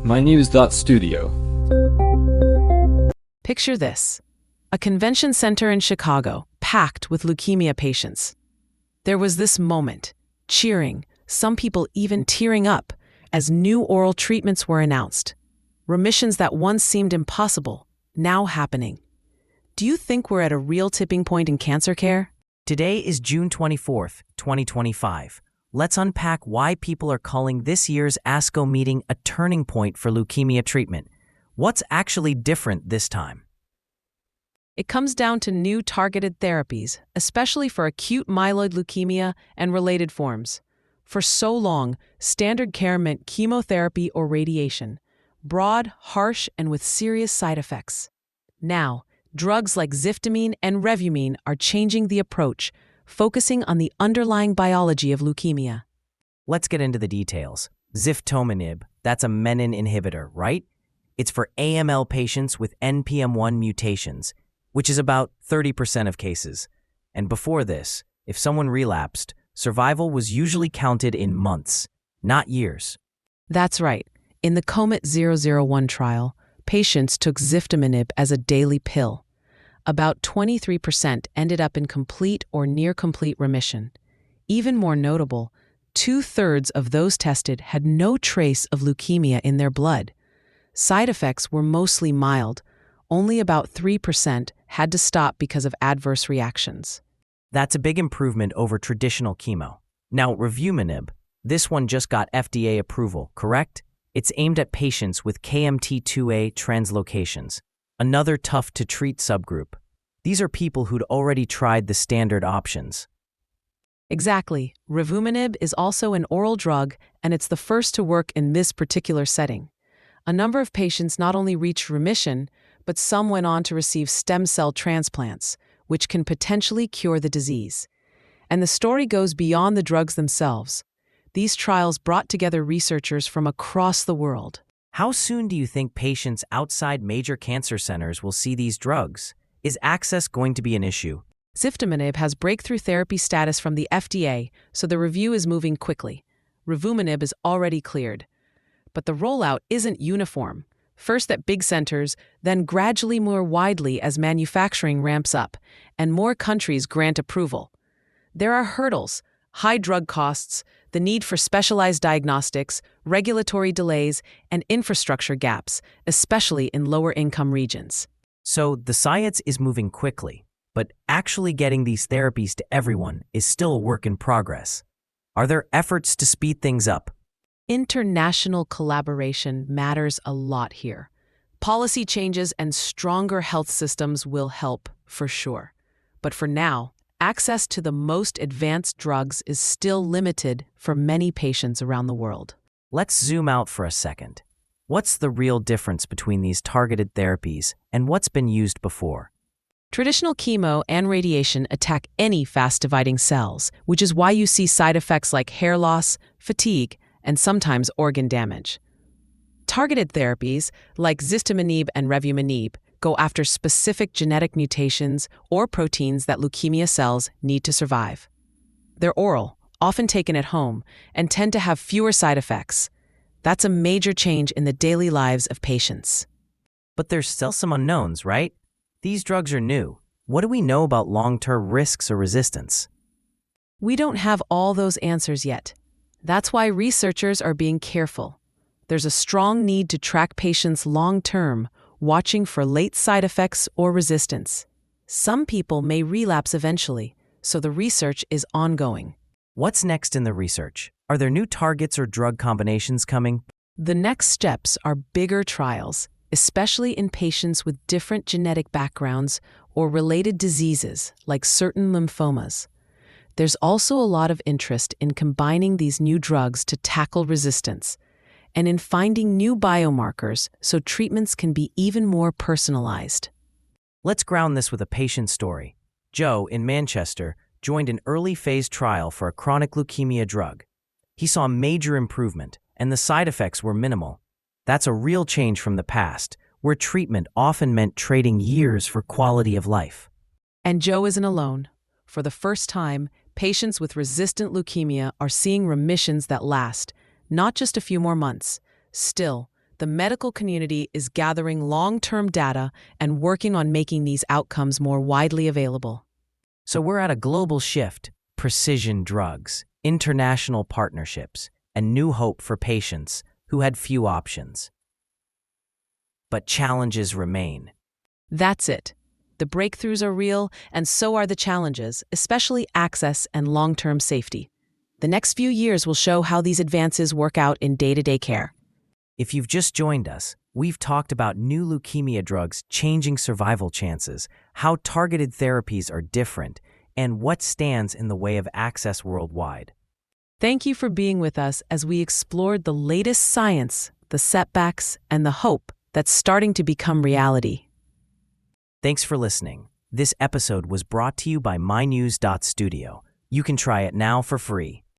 mynews.studio. Picture this: a convention center in Chicago, packed with leukemia patients. There was this moment, cheering, some people even tearing up, as new oral treatments were announced. Remissions that once seemed impossible, now happening. Do you think we're at a real tipping point in cancer care? Today is June 24th, 2025. Let's unpack why people are calling this year's ASCO meeting a turning point for leukemia treatment. What's actually different this time? It comes down to new targeted therapies, especially for acute myeloid leukemia and related forms. For so long, standard care meant chemotherapy or radiation, broad, harsh, and with serious side effects. Now, drugs like ziftomenib and revumenib are changing the approach, focusing on the underlying biology of leukemia. Let's get into the details. Ziftomenib, that's a menin inhibitor, right? It's for AML patients with NPM1 mutations, which is about 30% of cases. And before this, if someone relapsed, survival was usually counted in months, not years. That's right. In the COMET-001 trial, patients took ziftomenib as a daily pill. About 23% ended up in complete or near-complete remission. Even more notable, 2/3 of those tested had no trace of leukemia in their blood. Side effects were mostly mild. Only about 3% had to stop because of adverse reactions. That's a big improvement over traditional chemo. Now, revumenib, this one just got FDA approval, correct? It's aimed at patients with KMT2A translocations, another tough-to-treat subgroup. These are people who'd already tried the standard options. Exactly. Revumenib is also an oral drug, and it's the first to work in this particular setting. A number of patients not only reached remission, but some went on to receive stem cell transplants, which can potentially cure the disease. And the story goes beyond the drugs themselves. These trials brought together researchers from across the world. How soon do you think patients outside major cancer centers will see these drugs? Is access going to be an issue? Ziftomenib has breakthrough therapy status from the FDA, so the review is moving quickly. Revumenib is already cleared. But the rollout isn't uniform. First at big centers, then gradually more widely as manufacturing ramps up, and more countries grant approval. There are hurdles: high drug costs, the need for specialized diagnostics, regulatory delays, and infrastructure gaps, especially in lower-income regions. So the science is moving quickly, but actually getting these therapies to everyone is still a work in progress. Are there efforts to speed things up? International collaboration matters a lot here. Policy changes and stronger health systems will help, for sure. But for now, access to the most advanced drugs is still limited for many patients around the world. Let's zoom out for a second. What's the real difference between these targeted therapies and what's been used before? Traditional chemo and radiation attack any fast-dividing cells, which is why you see side effects like hair loss, fatigue, and sometimes organ damage. Targeted therapies, like ziftomenib and revumenib, go after specific genetic mutations or proteins that leukemia cells need to survive. They're oral, often taken at home, and tend to have fewer side effects. That's a major change in the daily lives of patients. But there's still some unknowns, right? These drugs are new. What do we know about long-term risks or resistance? We don't have all those answers yet. That's why researchers are being careful. There's a strong need to track patients long-term, watching for late side effects or resistance. Some people may relapse eventually, so the research is ongoing. What's next in the research? Are there new targets or drug combinations coming? The next steps are bigger trials, especially in patients with different genetic backgrounds or related diseases like certain lymphomas. There's also a lot of interest in combining these new drugs to tackle resistance, and in finding new biomarkers so treatments can be even more personalized. Let's ground this with a patient story. Joe, in Manchester, joined an early-phase trial for a chronic leukemia drug. He saw major improvement, and the side effects were minimal. That's a real change from the past, where treatment often meant trading years for quality of life. And Joe isn't alone. For the first time, patients with resistant leukemia are seeing remissions that last, not just a few more months. Still, the the medical community is gathering long-term data and working on making these outcomes more widely available. So we're at a global shift: precision drugs, international partnerships, and new hope for patients who had few options. But challenges remain. That's it. The breakthroughs are real, and so are the challenges, especially access and long-term safety. The next few years will show how these advances work out in day-to-day care. If you've just joined us, we've talked about new leukemia drugs changing survival chances, how targeted therapies are different, and what stands in the way of access worldwide. Thank you for being with us as we explored the latest science, the setbacks, and the hope that's starting to become reality. Thanks for listening. This episode was brought to you by mynews.studio. You can try it now for free.